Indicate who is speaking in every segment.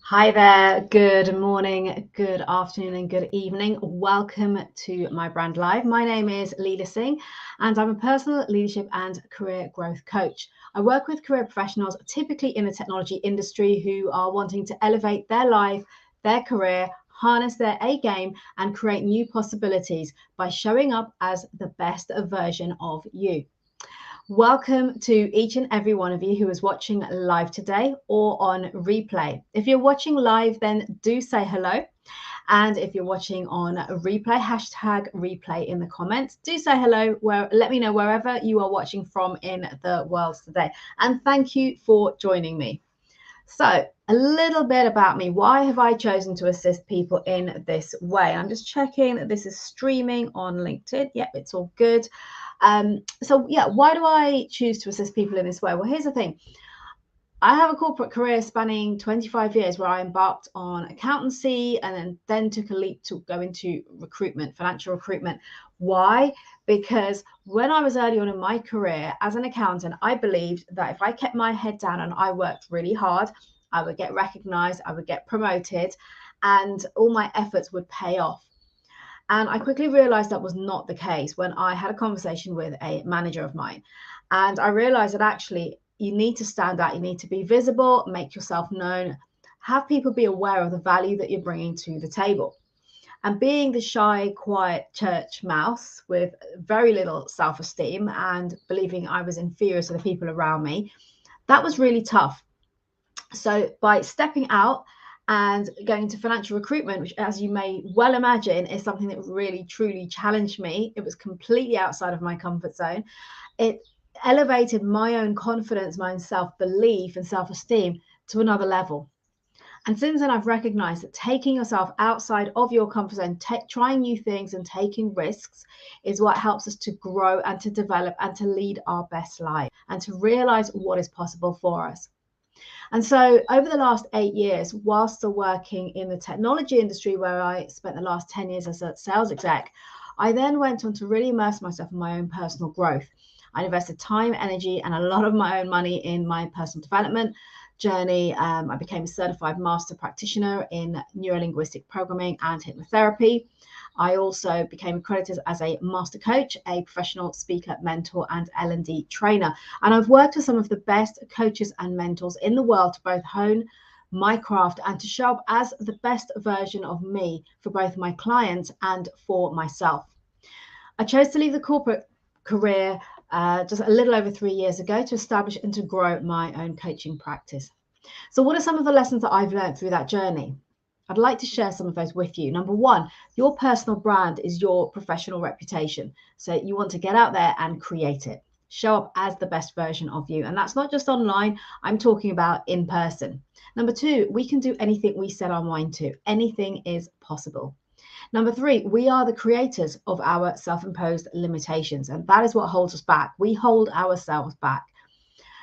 Speaker 1: Hi there, good morning, good afternoon, and good evening. Welcome to My Brand Live. My name is Leela Singh, and I'm a personal leadership and career growth coach. I work with career professionals, typically in the technology industry, who are wanting to elevate their life, their career, harness their A game, and create new possibilities by showing up as the best version of you. Welcome to each and every one of you who is watching live today or on replay. If you're watching live, then do say hello. And if you're watching on a replay, hashtag replay in the comments. Do say hello. Let me know wherever you are watching from in the world today. And thank you for joining me. So, a little bit about me. Why have I chosen to assist people in this way? I'm just checking that this is streaming on LinkedIn. Yep, it's all good. Why do I choose to assist people in this way? Well, here's the thing. I have a corporate career spanning 25 years where I embarked on accountancy and then took a leap to go into recruitment, financial recruitment. Why? Because when I was early on in my career as an accountant, I believed that if I kept my head down and I worked really hard, I would get recognized, I would get promoted, and all my efforts would pay off. And I quickly realized that was not the case when I had a conversation with a manager of mine. And I realized that actually you need to stand out, you need to be visible, make yourself known, have people be aware of the value that you're bringing to the table. And being the shy, quiet church mouse with very little self esteem and believing I was inferior to the people around me, that was really tough. So by stepping out and going into financial recruitment, which, as you may well imagine, is something that really truly challenged me, it was completely outside of my comfort zone. It elevated my own confidence, my own self-belief and self-esteem to another level. And since then, I've recognized that taking yourself outside of your comfort zone, trying new things and taking risks is what helps us to grow and to develop and to lead our best life and to realize what is possible for us. And so over the last 8 years, whilst still working in the technology industry, where I spent the last 10 years as a sales exec, I then went on to really immerse myself in my own personal growth. I invested time, energy, and a lot of my own money in my personal development journey. I became a certified master practitioner in neurolinguistic programming and hypnotherapy. I also became accredited as a master coach, a professional speaker, mentor, and L&D trainer. And I've worked with some of the best coaches and mentors in the world to both hone my craft and to show up as the best version of me for both my clients and for myself. I chose to leave the corporate career just a little over 3 years ago to establish and to grow my own coaching practice. So what are some of the lessons that I've learned through that journey? I'd like to share some of those with you. Number one, your personal brand is your professional reputation. So you want to get out there and create it. Show up as the best version of you. And that's not just online. I'm talking about in person. Number two, we can do anything we set our mind to. Anything is possible. Number three, we are the creators of our self-imposed limitations. And that is what holds us back. We hold ourselves back.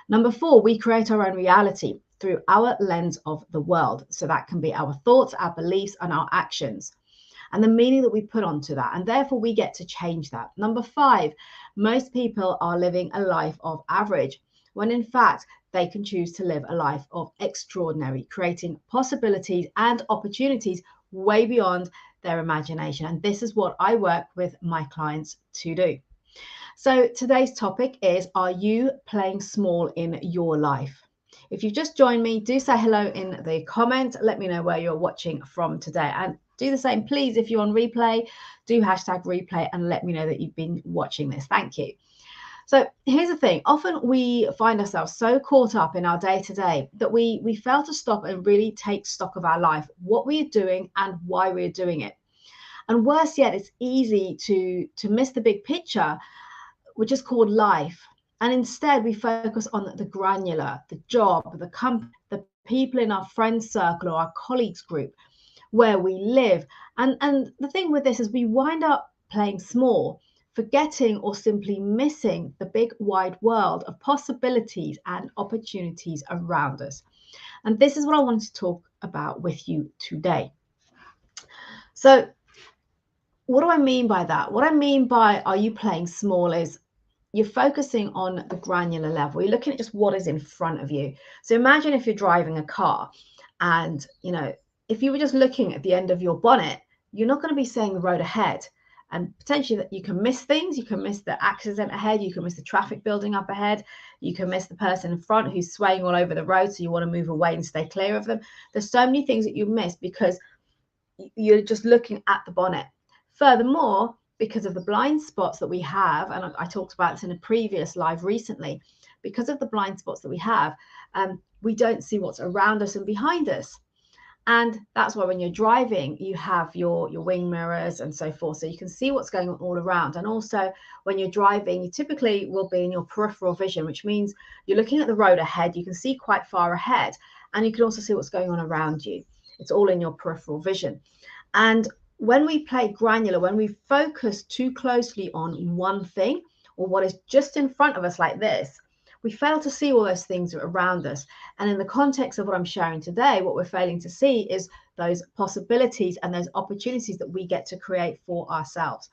Speaker 1: Number four, we create our own reality through our lens of the world. So that can be our thoughts, our beliefs, and our actions, and the meaning that we put onto that. And therefore, we get to change that. Number five, most people are living a life of average, when in fact, they can choose to live a life of extraordinary, creating possibilities and opportunities way beyond their imagination. And this is what I work with my clients to do. So today's topic is, are you playing small in your life? If you've just joined me, do say hello in the comments. Let me know where you're watching from today. And do the same, please, if you're on replay, do hashtag replay and let me know that you've been watching this. Thank you. So here's the thing. Often we find ourselves so caught up in our day-to-day that we fail to stop and really take stock of our life, what we're doing and why we're doing it. And worse yet, it's easy to miss the big picture, which is called life. And instead, we focus on the granular, the job, the company, the people in our friends circle or our colleagues group, where we live. And the thing with this is we wind up playing small, forgetting or simply missing the big wide world of possibilities and opportunities around us. And this is what I want to talk about with you today. So what do I mean by that? What I mean by are you playing small is you're focusing on the granular level. You're looking at just what is in front of you. So imagine if you're driving a car and, you know, if you were just looking at the end of your bonnet, you're not going to be seeing the road ahead. And potentially that you can miss things. You can miss the accident ahead. You can miss the traffic building up ahead. You can miss the person in front who's swaying all over the road. So you want to move away and stay clear of them. There's so many things that you miss because you're just looking at the bonnet. Furthermore, because of the blind spots that we have, and I talked about this in a previous live recently, because of the blind spots that we have, we don't see what's around us and behind us. And that's why when you're driving, you have your wing mirrors and so forth. So you can see what's going on all around. And also when you're driving, you typically will be in your peripheral vision, which means you're looking at the road ahead. You can see quite far ahead, and you can also see what's going on around you. It's all in your peripheral vision. And when we play granular, when we focus too closely on one thing or what is just in front of us like this, we fail to see all those things around us. And in the context of what I'm sharing today, what we're failing to see is those possibilities and those opportunities that we get to create for ourselves.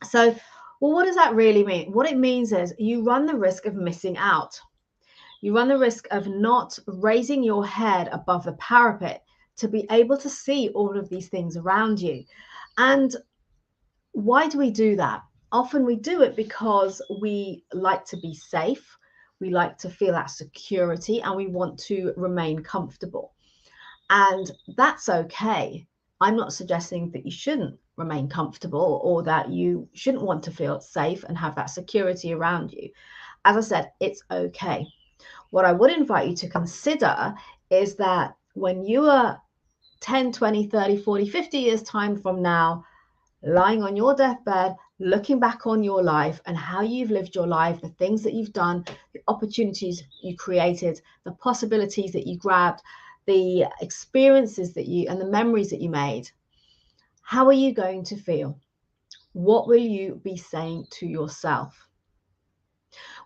Speaker 1: So, well, what does that really mean? What it means is you run the risk of missing out. You run the risk of not raising your head above the parapet to be able to see all of these things around you. And why do we do that? Often we do it because we like to be safe, we like to feel that security, and we want to remain comfortable. And that's okay. I'm not suggesting that you shouldn't remain comfortable or that you shouldn't want to feel safe and have that security around you. As I said, it's okay. What I would invite you to consider is that when you are 10, 20, 30, 40, 50 years time from now, lying on your deathbed, looking back on your life and how you've lived your life, the things that you've done, the opportunities you created, the possibilities that you grabbed, the experiences that you and the memories that you made, how are you going to feel? What will you be saying to yourself?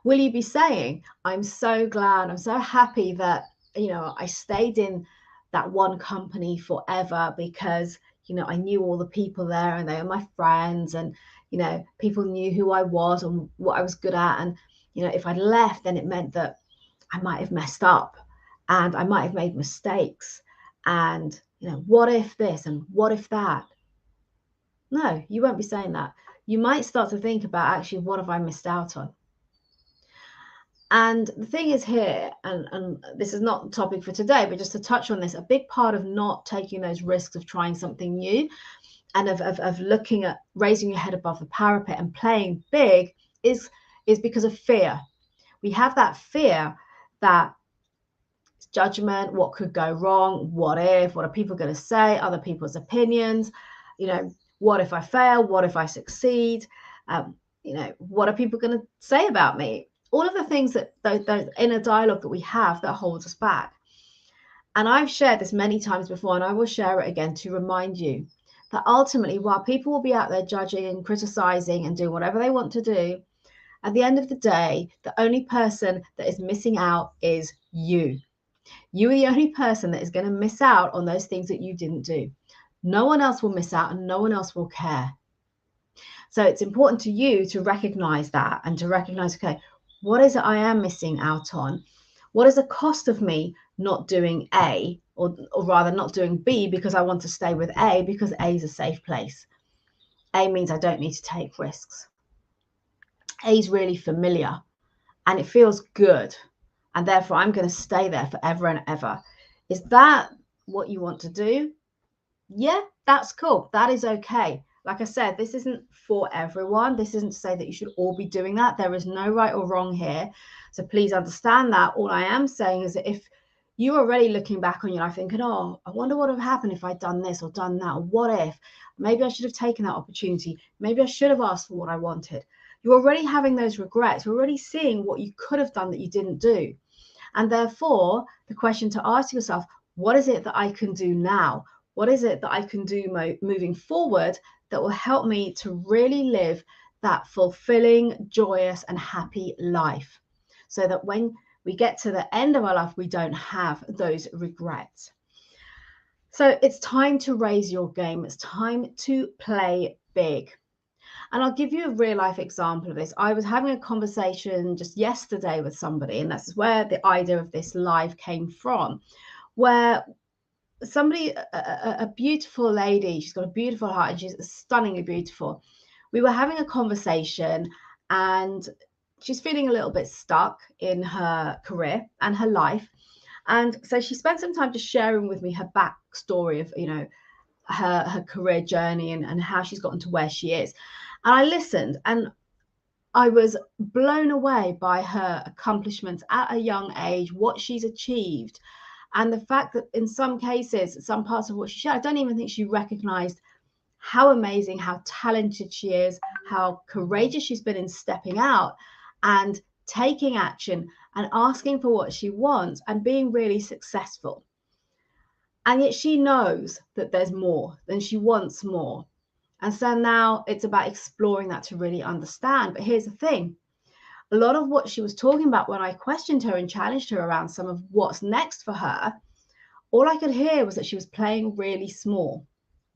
Speaker 1: Will you be saying, I'm so glad, I'm so happy that, you know, I stayed in that one company forever because, you know, I knew all the people there and they were my friends, and, you know, people knew who I was and what I was good at. And, you know, if I'd left, then it meant that I might have messed up and I might have made mistakes. And, you know, what if this and what if that? No, you won't be saying that. You might start to think about, actually, what have I missed out on? And the thing is here, and this is not the topic for today, but just to touch on this, a big part of not taking those risks of trying something new and of looking at raising your head above the parapet and playing big is because of fear. We have that fear that judgment, what could go wrong, what are people going to say, other people's opinions, you know, what if I fail, what if I succeed, you know, what are people going to say about me? All of the things that those inner dialogue that we have that holds us back. And I've shared this many times before, and I will share it again to remind you that ultimately, while people will be out there judging and criticizing and doing whatever they want to do, at the end of the day, the only person that is missing out is you. You are the only person that is going to miss out on those things that you didn't do. No one else will miss out and no one else will care. So it's important to you to recognize that and to recognize, okay, what is it I am missing out on? What is the cost of me not doing A, or rather not doing B, because I want to stay with A because A is a safe place. A means I don't need to take risks. A is really familiar and it feels good, and therefore I'm going to stay there forever and ever. Is that what you want to do? Yeah, that's cool. That is okay. Like I said, this isn't for everyone. This isn't to say that you should all be doing that. There is no right or wrong here. So please understand that. All I am saying is that if you're already looking back on your life thinking, oh, I wonder what would have happened if I'd done this or done that, or what if? Maybe I should have taken that opportunity. Maybe I should have asked for what I wanted. You're already having those regrets. You're already seeing what you could have done that you didn't do. And therefore, the question to ask yourself, what is it that I can do now? What is it that I can do moving forward that will help me to really live that fulfilling, joyous, and happy life, so that when we get to the end of our life, we don't have those regrets? So it's time to raise your game. It's time to play big. And I'll give you a real life example of this. I was having a conversation just yesterday with somebody, and that's where the idea of this live came from, where somebody, a beautiful lady, she's got a beautiful heart and she's stunningly beautiful. We were having a conversation and she's feeling a little bit stuck in her career and her life. And so she spent some time just sharing with me her backstory of, her career journey and how she's gotten to where she is. And I listened and I was blown away by her accomplishments at a young age, what she's achieved, and the fact that in some cases, some parts of what she shared, I don't even think she recognized how amazing, how talented she is, how courageous she's been in stepping out and taking action and asking for what she wants and being really successful. And yet she knows that there's more, than she wants more. And so now it's about exploring that to really understand. But here's the thing. A lot of what she was talking about when I questioned her and challenged her around some of what's next for her, all I could hear was that she was playing really small.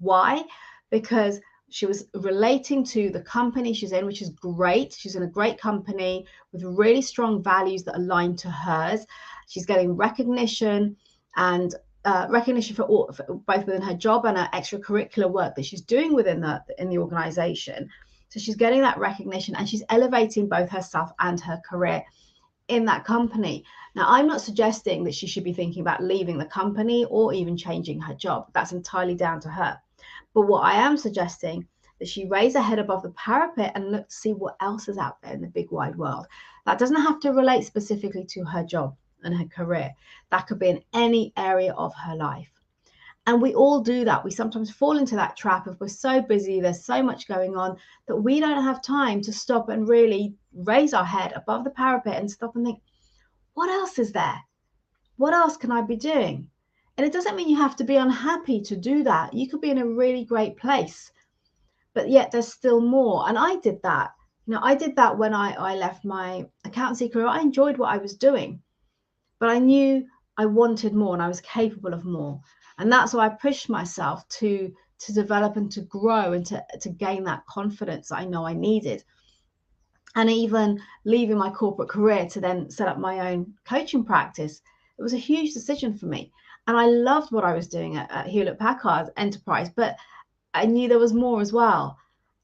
Speaker 1: Why? Because she was relating to the company she's in, which is great. She's in a great company with really strong values that align to hers. She's getting recognition and recognition for both within her job and her extracurricular work that she's doing within the organization. So she's getting that recognition and she's elevating both herself and her career in that company. Now, I'm not suggesting that she should be thinking about leaving the company or even changing her job. That's entirely down to her. But what I am suggesting that she raise her head above the parapet and look to see what else is out there in the big wide world. That doesn't have to relate specifically to her job and her career. That could be in any area of her life. And we all do that. We sometimes fall into that trap of we're so busy, there's so much going on that we don't have time to stop and really raise our head above the parapet and stop and think, what else is there? What else can I be doing? And it doesn't mean you have to be unhappy to do that. You could be in a really great place, but yet there's still more. And I did that. I did that when I left my accountancy career. I enjoyed what I was doing, but I knew I wanted more and I was capable of more. And that's why I pushed myself to develop and to grow and to gain that confidence I know I needed. And even leaving my corporate career to then set up my own coaching practice, it was a huge decision for me. And I loved what I was doing at Hewlett Packard Enterprise, but I knew there was more as well.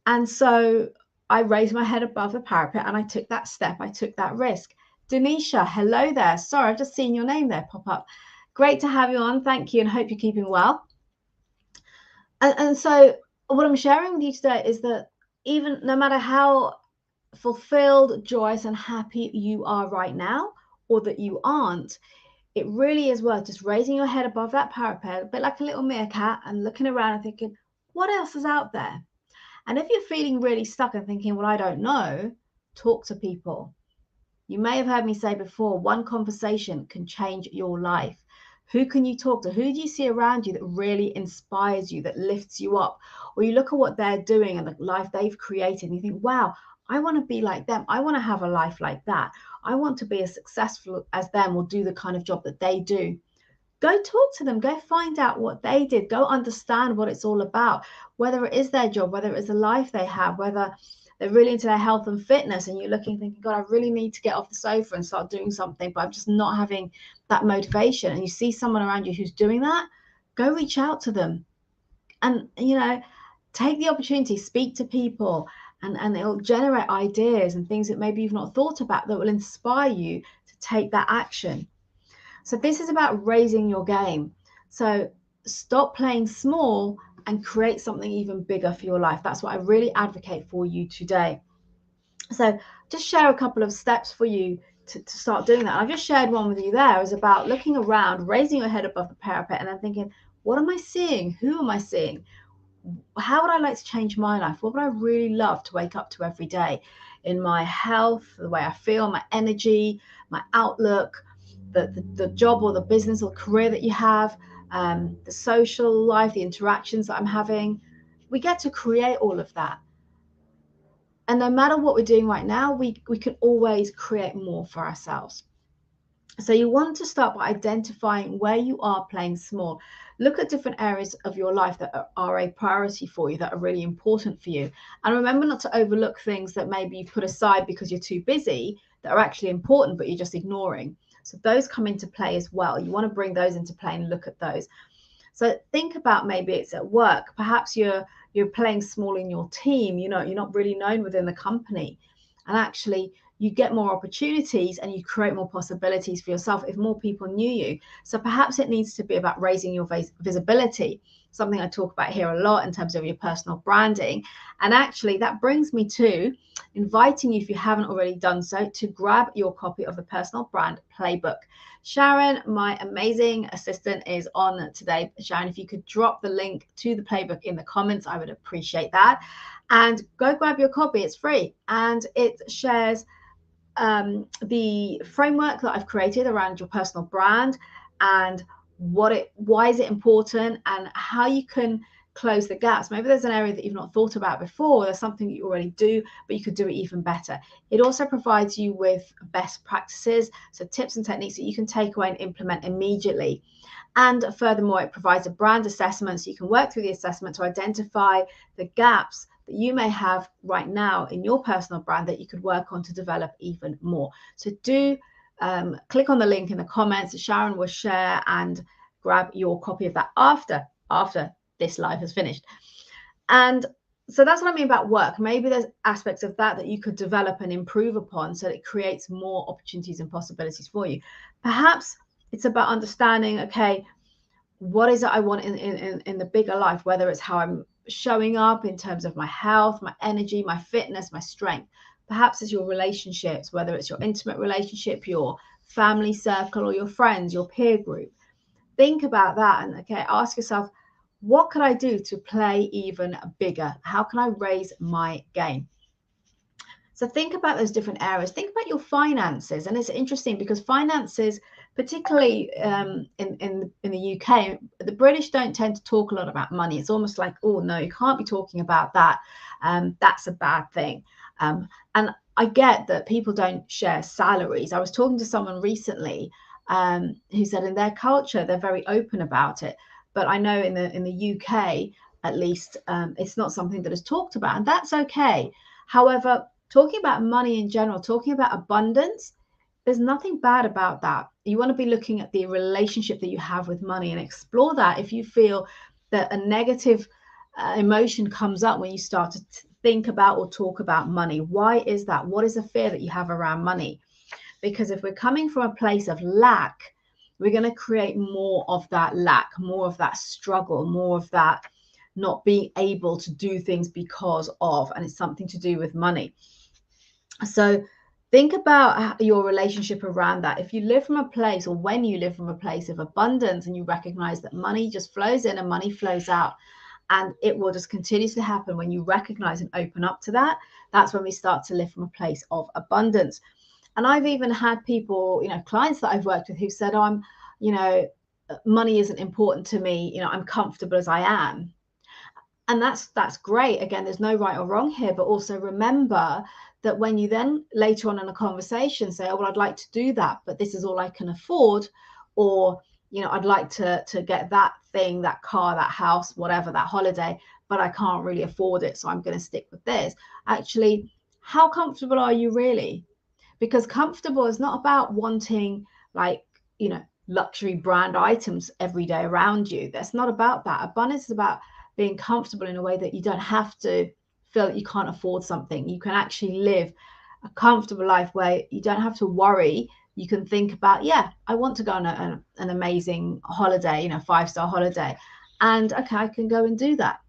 Speaker 1: And so I raised my head above the parapet and I took that step, I took that risk. Denisha, hello there. Sorry, I've just seen your name there pop up. Great to have you on. Thank you, and hope you're keeping well. And so what I'm sharing with you today is that even no matter how fulfilled, joyous, and happy you are right now, or that you aren't, it really is worth just raising your head above that parapet, a bit like a little meerkat, and looking around and thinking, what else is out there? And if you're feeling really stuck and thinking, well, I don't know, talk to people. You may have heard me say before, one conversation can change your life. Who can you talk to? Who do you see around you that really inspires you, that lifts you up? Or you look at what they're doing and the life they've created and you think, wow, I want to be like them. I want to have a life like that. I want to be as successful as them or do the kind of job that they do. Go talk to them. Go find out what they did. Go understand what it's all about, whether it is their job, whether it is the life they have, whether they're really into their health and fitness and you're looking thinking, God, I really need to get off the sofa and start doing something, but I'm just not having that motivation. And you see someone around you who's doing that, go reach out to them and, take the opportunity, speak to people, and it'll generate ideas and things that maybe you've not thought about that will inspire you to take that action. So this is about raising your game. So stop playing small and create something even bigger for your life. That's what I really advocate for you today. So just share a couple of steps for you to start doing that. I've just shared one with you there. It's about looking around, raising your head above the parapet and then thinking, what am I seeing? Who am I seeing? How would I like to change my life? What would I really love to wake up to every day in my health, the way I feel, my energy, my outlook, the job or the business or career that you have, the social life, the interactions that I'm having. We get to create all of that. And no matter what we're doing right now, we can always create more for ourselves. So you want to start by identifying where you are playing small. look at different areas of your life that are a priority for you, that are really important for you. And remember not to overlook things that maybe you put aside because you're too busy, that are actually important, but you're just ignoring. So those come into play as well. You want to bring those into play and look at those. So think about, maybe it's at work. Perhaps you're playing small in your team. You're not really known within the company, and actually you get more opportunities and you create more possibilities for yourself if more people knew you. So perhaps it needs to be about raising your visibility, something I talk about here a lot in terms of your personal branding. And actually that brings me to inviting you, if you haven't already done so, to grab your copy of the Personal Brand Playbook. Sharon, my amazing assistant, is on today. Sharon, if you could drop the link to the playbook in the comments, I would appreciate that. And go grab your copy. It's free, and it shares the framework that I've created around your personal brand, and why is it important, and how you can close the gaps. Maybe there's an area that you've not thought about before. There's something that you already do, but you could do it even better. It also provides you with best practices, so tips and techniques that you can take away and implement immediately. And furthermore, it provides a brand assessment, so you can work through the assessment to identify the gaps that you may have right now in your personal brand that you could work on to develop even more. So do click on the link in the comments. Sharon will share and grab your copy of that after this live has finished. And so that's what I mean about work. Maybe there's aspects of that you could develop and improve upon, so that it creates more opportunities and possibilities for you. Perhaps it's about understanding, okay, what is it I want in the bigger life, whether it's how I'm showing up in terms of my health, my energy, my fitness, my strength. Perhaps it's your relationships, whether it's your intimate relationship, your family circle, or your friends, your peer group. Think about that, and okay, ask yourself, what could I do to play even bigger? How can I raise my game? So think about those different areas. Think about your finances. And it's interesting because finances, particularly in the UK, the British don't tend to talk a lot about money. It's almost like, oh, no, you can't be talking about that. That's a bad thing. And I get that people don't share salaries. I was talking to someone recently who said in their culture, they're very open about it. But I know in the UK, at least, it's not something that is talked about, and that's okay. However, talking about money in general, talking about abundance, there's nothing bad about that. You want to be looking at the relationship that you have with money and explore that. If you feel that a negative emotion comes up when you start to think about or talk about money, why is that? What is the fear that you have around money? Because if we're coming from a place of lack, we're going to create more of that lack, more of that struggle, more of that not being able to do things because of, and it's something to do with money. So think about your relationship around that. If you live from a place, or when you live from a place of abundance, and you recognize that money just flows in and money flows out, and it will just continue to happen when you recognize and open up to that, that's when we start to live from a place of abundance. And I've even had people, clients that I've worked with who said, money isn't important to me. I'm comfortable as I am. And that's great. Again, there's no right or wrong here, but also remember that when you then later on in a conversation say, oh, well, I'd like to do that, but this is all I can afford, or, I'd like to get that thing, that car, that house, whatever, that holiday, but I can't really afford it, so I'm going to stick with this. Actually, how comfortable are you really? Because comfortable is not about wanting luxury brand items every day around you. That's not about that. Abundance is about being comfortable in a way that you don't have to feel that you can't afford something. You can actually live a comfortable life where you don't have to worry. You can think about, I want to go on an amazing holiday, 5-star holiday, and okay, I can go and do that,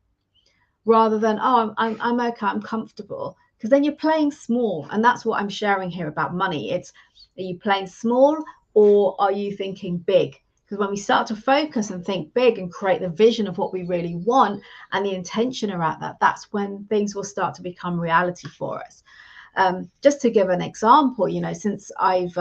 Speaker 1: rather than, oh, I'm okay, I'm comfortable. Because then you're playing small, and that's what I'm sharing here about money. It's, are you playing small, or are you thinking big? Because when we start to focus and think big and create the vision of what we really want and the intention around that, that's when things will start to become reality for us. Just to give an example, since I've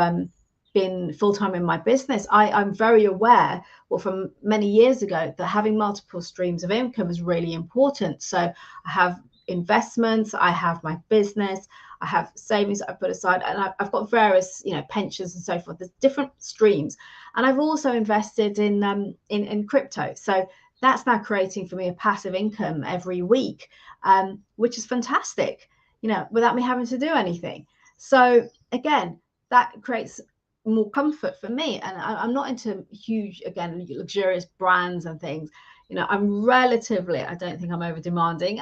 Speaker 1: been full-time in my business, I'm very aware, from many years ago, that having multiple streams of income is really important. So I have investments, I have my business, I have savings that I put aside, and I've got various, you know, pensions and so forth. There's different streams, and I've also invested in crypto. So that's now creating for me a passive income every week, which is fantastic, you know, without me having to do anything. So again, that creates more comfort for me. And I'm not into huge, again, luxurious brands and things. You know, I'm relatively, I don't think I'm over demanding.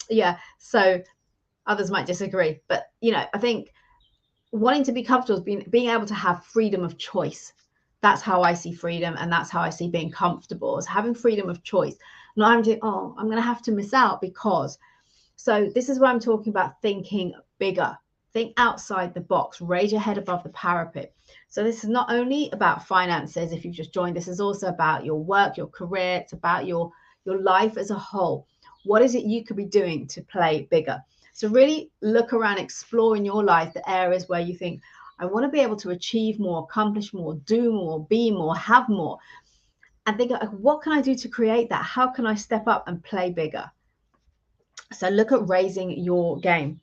Speaker 1: Yeah. So others might disagree, but you know, I think wanting to be comfortable is being able to have freedom of choice. That's how I see freedom, and that's how I see being comfortable, is having freedom of choice. Not having to, oh, I'm going to have to miss out because. So this is where I'm talking about thinking bigger. Think outside the box, raise your head above the parapet. So this is not only about finances, if you've just joined, this is also about your work, your career, it's about your life as a whole. What is it you could be doing to play bigger? So really look around, explore in your life the areas where you think, I want to be able to achieve more, accomplish more, do more, be more, have more. And think, what can I do to create that? How can I step up and play bigger? So look at raising your game.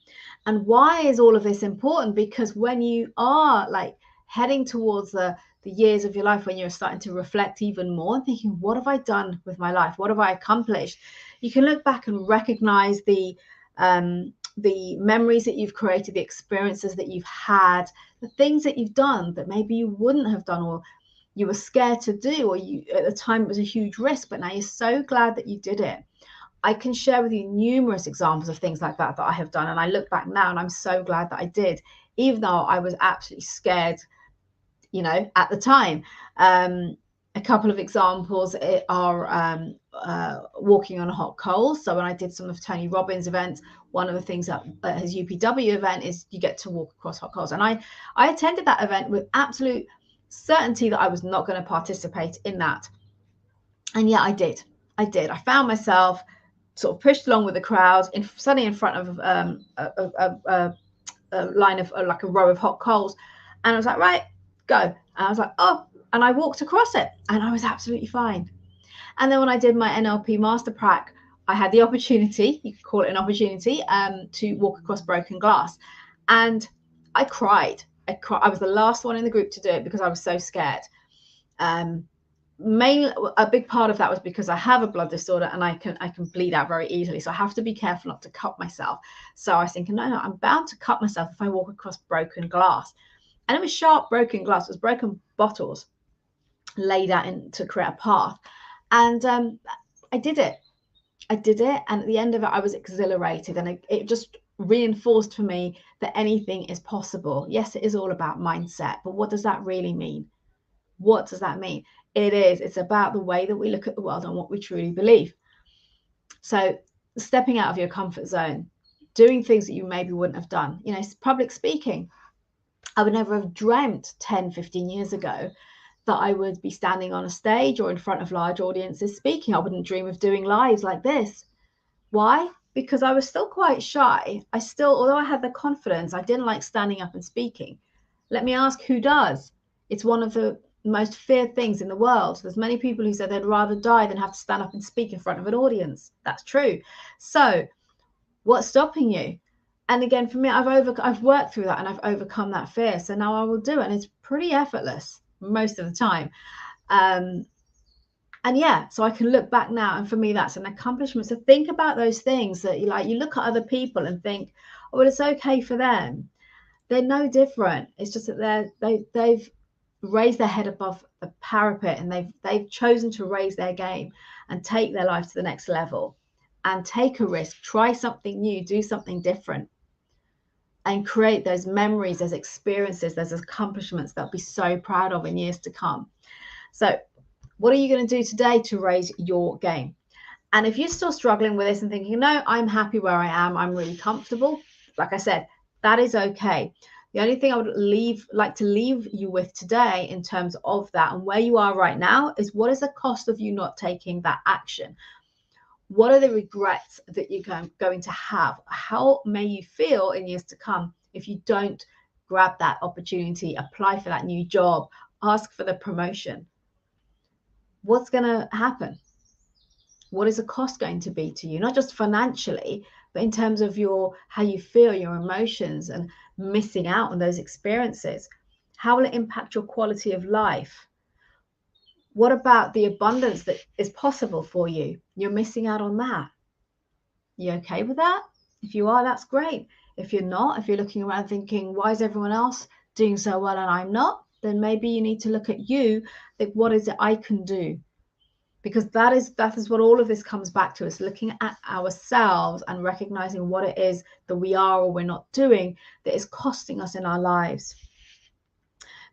Speaker 1: And why is all of this important? Because when you are like heading towards the years of your life, when you're starting to reflect even more and thinking, what have I done with my life? What have I accomplished? You can look back and recognize the memories that you've created, the experiences that you've had, the things that you've done that maybe you wouldn't have done, or you were scared to do, or you at the time it was a huge risk, but now you're so glad that you did it. I can share with you numerous examples of things like that I have done. And I look back now and I'm so glad that I did, even though I was absolutely scared, you know, at the time. A couple of examples are walking on hot coals. So when I did some of Tony Robbins' events, one of the things at his UPW event is you get to walk across hot coals. And I attended that event with absolute certainty that I was not going to participate in that. And yeah, I did. I found myself sort of pushed along with the crowd, suddenly in front of a line of like a row of hot coals, and I was like, right, go. And I was like, oh, and I walked across it, and I was absolutely fine. And then when I did my NLP Master Prac, I had the opportunity, you could call it an opportunity, to walk across broken glass, and I cried. I was the last one in the group to do it because I was so scared. A big part of that was because I have a blood disorder and I can bleed out very easily, so I have to be careful not to cut myself. So I was thinking, no, I'm bound to cut myself if I walk across broken glass. And it was sharp broken glass, it was broken bottles laid out to create a path. And I did it, and at the end of it I was exhilarated, and it just reinforced for me that anything is possible. Yes, it is all about mindset, but what does that really mean? What does that mean? It's about the way that we look at the world and what we truly believe. So stepping out of your comfort zone, doing things that you maybe wouldn't have done, you know, public speaking. I would never have dreamt 10, 15 years ago that I would be standing on a stage or in front of large audiences speaking. I wouldn't dream of doing lives like this. Why? Because I was still quite shy. Although I had the confidence, I didn't like standing up and speaking. Let me ask, who does? It's one of the most feared things in the world. There's many people who say they'd rather die than have to stand up and speak in front of an audience. That's true. So what's stopping you? And again, for me, I've worked through that and I've overcome that fear. So now I will do it. And it's pretty effortless most of the time. And yeah, so I can look back now, and for me, that's an accomplishment. So think about those things that you like. You look at other people and think, oh, well, it's okay for them. They're no different. It's just that they've raised their head above the parapet, and they've chosen to raise their game and take their life to the next level and take a risk, try something new, do something different, and create those memories, those experiences, those accomplishments that they'll be so proud of in years to come. So what are you going to do today to raise your game? And if you're still struggling with this and thinking, no, I'm happy where I am, I'm really comfortable, like I said, that is okay. The only thing I would like to leave you with today in terms of that and where you are right now is, what is the cost of you not taking that action? What are the regrets that you're going to have? How may you feel in years to come if you don't grab that opportunity, apply for that new job, ask for the promotion? What's going to happen? What is the cost going to be to you? Not just financially, but in terms of how you feel, your emotions, and missing out on those experiences. How will it impact your quality of life? What about the abundance that is possible for you? You're missing out on that. You okay with that? If you are, that's great. If you're not, if you're looking around thinking, why is everyone else doing so well and I'm not? Then maybe you need to look at you, think, what is it I can do? Because that is what all of this comes back to, is looking at ourselves and recognizing what it is that we are or we're not doing that is costing us in our lives.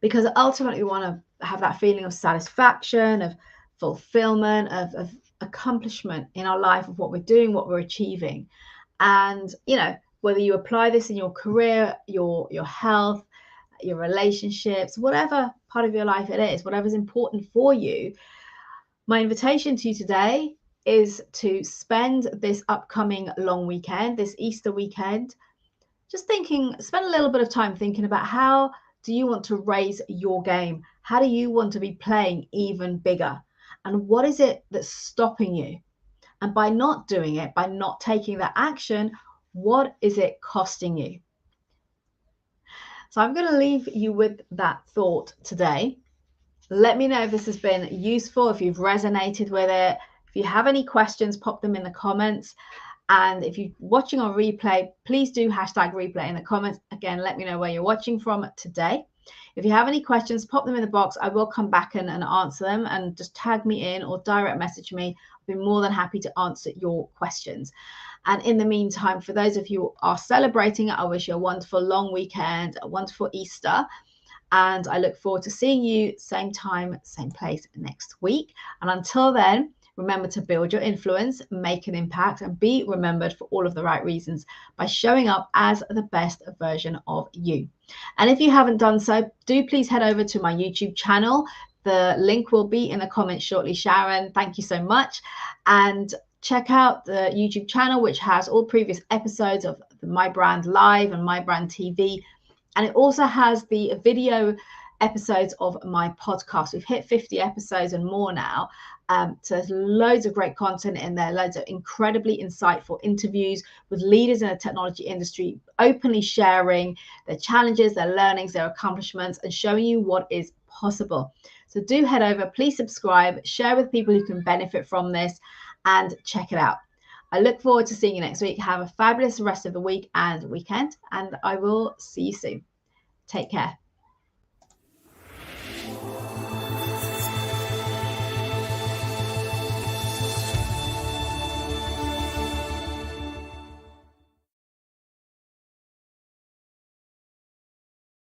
Speaker 1: Because ultimately we want to have that feeling of satisfaction, of fulfillment, of accomplishment in our life, of what we're doing, what we're achieving. And whether you apply this in your career, your health, your relationships, whatever part of your life it is, whatever's important for you, my invitation to you today is to spend this upcoming long weekend, this Easter weekend, just spend a little bit of time thinking about, how do you want to raise your game? How do you want to be playing even bigger? And what is it that's stopping you? And by not doing it, by not taking that action, what is it costing you? So I'm going to leave you with that thought today. Let me know if this has been useful, if you've resonated with it. If you have any questions, pop them in the comments. And if you're watching on replay, please do hashtag replay in the comments. Again, let me know where you're watching from today. If you have any questions, pop them in the box. I will come back and answer them, and just tag me in or direct message me. I'll be more than happy to answer your questions. And in the meantime, for those of you who are celebrating, I wish you a wonderful long weekend, a wonderful Easter. And I look forward to seeing you same time, same place next week. And until then, remember to build your influence, make an impact, and be remembered for all of the right reasons by showing up as the best version of you. And if you haven't done so, do please head over to my YouTube channel. The link will be in the comments shortly. Sharon, thank you so much. And check out the YouTube channel, which has all previous episodes of the My Brand Live and My Brand TV. And it also has the video episodes of my podcast. We've hit 50 episodes and more now. So there's loads of great content in there, loads of incredibly insightful interviews with leaders in the technology industry, openly sharing their challenges, their learnings, their accomplishments, and showing you what is possible. So do head over, please subscribe, share with people who can benefit from this, and check it out. I look forward to seeing you next week. Have a fabulous rest of the week and weekend, and I will see you soon. Take care.